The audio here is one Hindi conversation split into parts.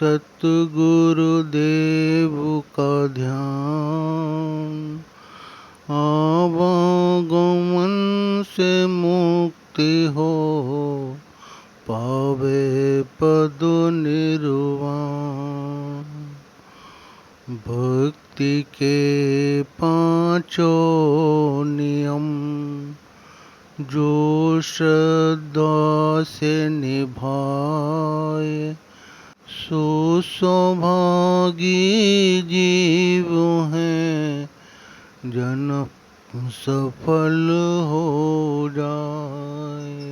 सतगुरुदेव का ध्यान, आवागमन से मुक्ति हो, पावे पद निर्वाण। भक्ति के पांचों नियम जो श्रद्धा से निभाए, सुसौभागी जीव हैं, जन्म सफल हो जाए।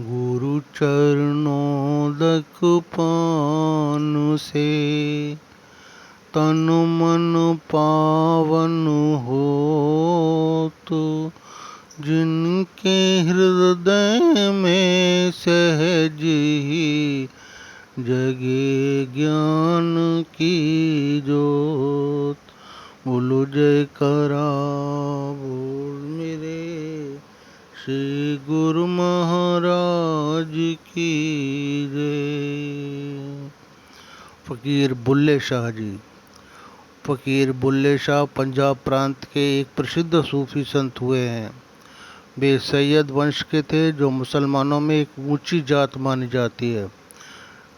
गुरु चरणोदक पान से तन मन पावन हो, तो जिनके हृदय में सहज ही जगे ज्ञान की जोत। बोलो जयकारा बोल मेरे श्री गुरु महाराज की जय। फ़कीर बुल्ले शाह जी। फ़कीर बुल्ले शाह पंजाब प्रांत के एक प्रसिद्ध सूफी संत हुए हैं। वे सैयद वंश के थे, जो मुसलमानों में एक ऊंची जात मानी जाती है।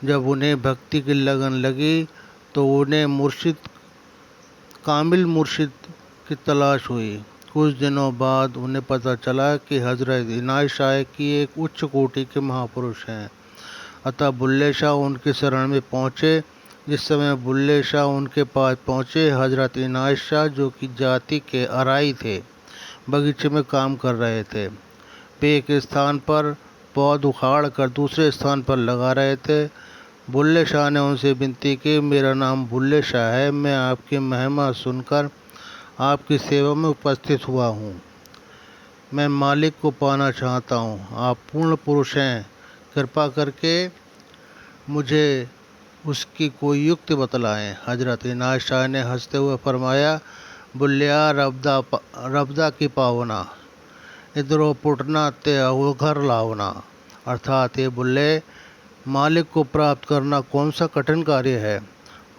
जब उन्हें भक्ति की लगन लगी तो उन्हें मुर्शिद, कामिल मुर्शिद की तलाश हुई। कुछ दिनों बाद उन्हें पता चला कि हज़रत इनायत शाह की एक उच्च कोटि के महापुरुष हैं। अतः बुल्ले शाह उनकी शरण में पहुँचे। जिस समय बुल्ले शाह उनके पास पहुँचे, हज़रत इनायत शाह, जो कि जाति के अराई थे, बगीचे में काम कर रहे थे। वे एक स्थान पर पौध उखाड़ कर दूसरे स्थान पर लगा रहे थे। बुल्ले शाह ने उनसे विनती की, मेरा नाम बुल्ले शाह है, मैं आपकी महिमा सुनकर आपकी सेवा में उपस्थित हुआ हूँ। मैं मालिक को पाना चाहता हूँ। आप पूर्ण पुरुष हैं, कृपा करके मुझे उसकी कोई युक्ति बतलाएं। हज़रत इनायत शाह ने हंसते हुए फरमाया, बुल्लिया रब्दा की पावना, इधरो पुटना ते घर लावना। अर्थात ये बुल्ले, मालिक को प्राप्त करना कौन सा कठिन कार्य है।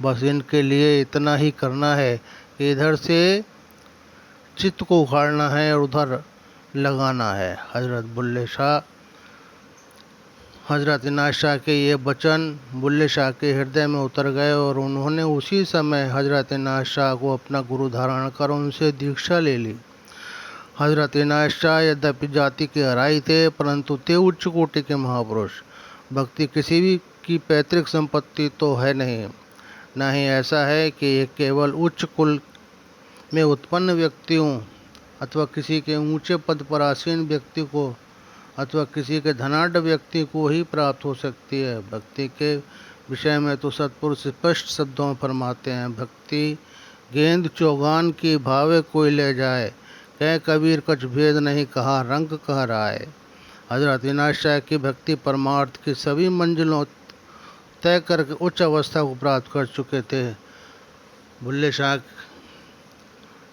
बस इनके लिए इतना ही करना है कि इधर से चित्त को उखाड़ना है और उधर लगाना है। हज़रत इनायत शाह के ये वचन बुल्ले शाह के हृदय में उतर गए और उन्होंने उसी समय हज़रत इनायत शाह को अपना गुरु धारण कर उनसे दीक्षा ले ली। हज़रत इनायत शाह यद्यपि जाति के अराई थे, परंतु थे उच्च कोटि के महापुरुष। भक्ति किसी भी की पैतृक संपत्ति तो है नहीं, न ही ऐसा है कि ये केवल उच्च कुल में उत्पन्न व्यक्तियों अथवा किसी के ऊंचे पद पर आसीन व्यक्ति को अथवा किसी के धनाढ़ व्यक्ति को ही प्राप्त हो सकती है। भक्ति के विषय में तो सतपुरुष स्पष्ट शब्दों में फरमाते हैं, भक्ति गेंद चौगान की भावे कोई ले जाए, कह कबीर कुछ भेद नहीं कहा रंग कह रहा है। हज़रत इनायत शाह की भक्ति परमार्थ की सभी मंजिलों तय करके उच्च अवस्था को प्राप्त कर चुके थे। बुल्ले शाह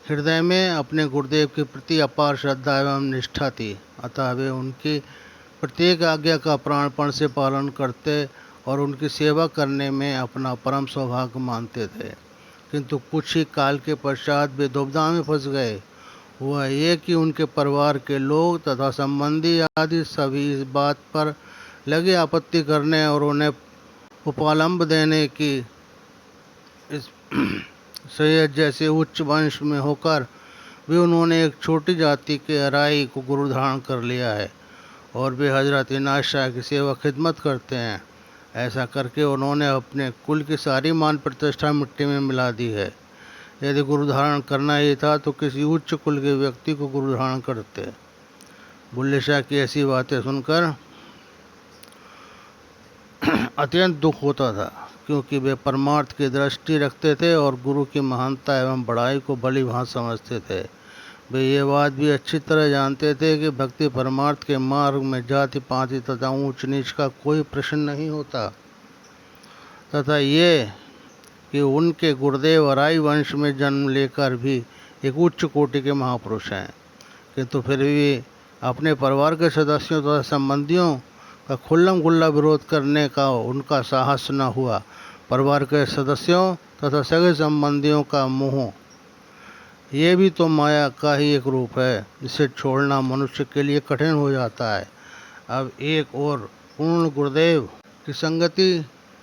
हृदय में अपने गुरुदेव के प्रति अपार श्रद्धा एवं निष्ठा थी, अतः वे उनकी प्रत्येक आज्ञा का प्राणपण से पालन करते और उनकी सेवा करने में अपना परम सौभाग्य मानते थे। किंतु कुछ ही काल के पश्चात वे दुविधा में फंस गए। हुआ ये कि उनके परिवार के लोग तथा संबंधी आदि सभी इस बात पर लगे आपत्ति करने और उन्हें उपालंब देने की इस सैयद जैसे उच्च वंश में होकर भी उन्होंने एक छोटी जाति के अराई को गुरु धारण कर लिया है और वे हज़रत इनायत शाह की सेवा खिदमत करते हैं। ऐसा करके उन्होंने अपने कुल की सारी मान प्रतिष्ठा मिट्टी में मिला दी है। यदि गुरु धारण करना ही था तो किसी उच्च कुल के व्यक्ति को गुरु धारण करते। बुल्ले शाह की ऐसी बातें सुनकर अत्यंत दुख होता था, क्योंकि वे परमार्थ की दृष्टि रखते थे और गुरु की महानता एवं बड़ाई को भली भांति समझते थे। वे ये बात भी अच्छी तरह जानते थे कि भक्ति परमार्थ के मार्ग में जाति पाति तथा ऊंच नीच का कोई प्रश्न नहीं होता, तथा ये कि उनके गुरुदेव अराई वंश में जन्म लेकर भी एक उच्च कोटि के महापुरुष हैं, किंतु फिर भी अपने परिवार के सदस्यों तथा संबंधियों का खुल्लम खुल्ला विरोध करने का उनका साहस न हुआ। परिवार के सदस्यों तथा सगे संबंधियों का मोह, ये भी तो माया का ही एक रूप है, जिसे छोड़ना मनुष्य के लिए कठिन हो जाता है। अब एक और पूर्ण गुरुदेव की संगति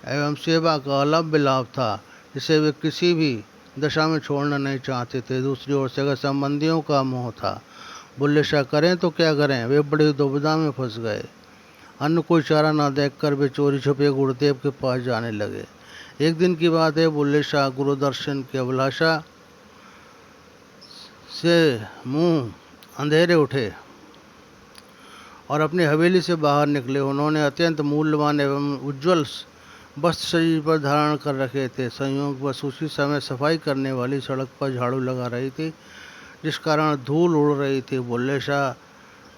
एवं सेवा का अलभ्य लाभ था, जिसे वे किसी भी दशा में छोड़ना नहीं चाहते थे। दूसरी ओर सगे संबंधियों का मोह था। बुल्ले शाह करें तो क्या करें, वे बड़ी दुविधा में फंस गए। अन्य कोई चारा न देखकर वे चोरी छुपे गुरुदेव के पास जाने लगे। एक दिन की बात है, बुल्ले शाह गुरु दर्शन की अभिलाषा से मुंह अंधेरे उठे और अपनी हवेली से बाहर निकले। उन्होंने अत्यंत मूल्यवान एवं उज्ज्वल वस्त्र शरीर पर धारण कर रखे थे। संयोगवश उसी समय सफाई करने वाली सड़क पर झाड़ू लगा रही थी, जिस कारण धूल उड़ रही थी। बुल्ले शाह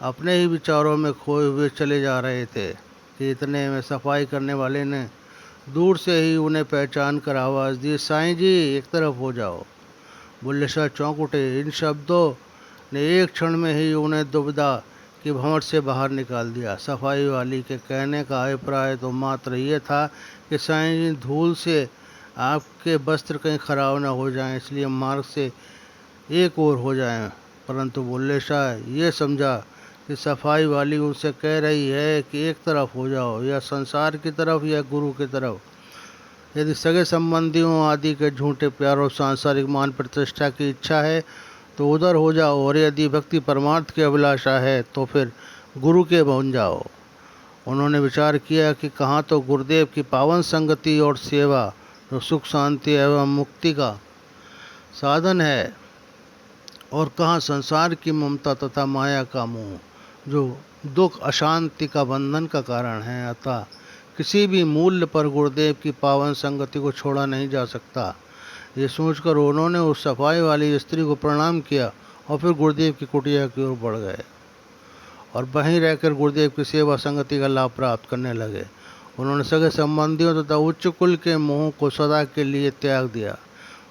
अपने ही विचारों में खोए हुए चले जा रहे थे कि इतने में सफाई करने वाले ने दूर से ही उन्हें पहचान कर आवाज़ दी, साईं जी एक तरफ हो जाओ। बुल्ले शाह चौंक उठे। इन शब्दों ने एक क्षण में ही उन्हें दुविधा कि भंवर से बाहर निकाल दिया। सफाई वाली के कहने का अभिप्राय तो मात्र ये था कि साईं जी धूल से आपके वस्त्र कहीं खराब न हो जाएं, इसलिए मार्ग से एक ओर हो जाएं। परंतु बुल्ले शाह ये समझा कि सफाई वाली उनसे कह रही है कि एक तरफ हो जाओ, या संसार की तरफ या गुरु की तरफ। यदि सगे संबंधियों आदि के झूठे प्यार और सांसारिक मान प्रतिष्ठा की इच्छा है तो उधर हो जाओ, और यदि भक्ति परमार्थ की अभिलाषा है तो फिर गुरु के बन जाओ। उन्होंने विचार किया कि कहाँ तो गुरुदेव की पावन संगति और सेवा जो सुख शांति एवं मुक्ति का साधन है, और कहाँ संसार की ममता तथा माया का मोह जो दुख अशांति का बंधन का कारण है। अतः किसी भी मूल्य पर गुरुदेव की पावन संगति को छोड़ा नहीं जा सकता। ये सोचकर उन्होंने उस सफाई वाली स्त्री को प्रणाम किया और फिर गुरुदेव की कुटिया की ओर बढ़ गए और वहीं रहकर गुरुदेव की सेवा संगति का लाभ प्राप्त करने लगे। उन्होंने सगे संबंधियों तथा उच्च कुल के मोह को सदा के लिए त्याग दिया।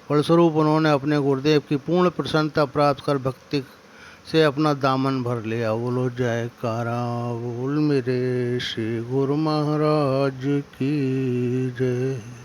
फलस्वरूप उन्होंने अपने गुरुदेव की पूर्ण प्रसन्नता प्राप्त कर भक्ति से अपना दामन भर लिया। बोलो जयकारा बोल मेरे श्री गुरु महाराज की जय।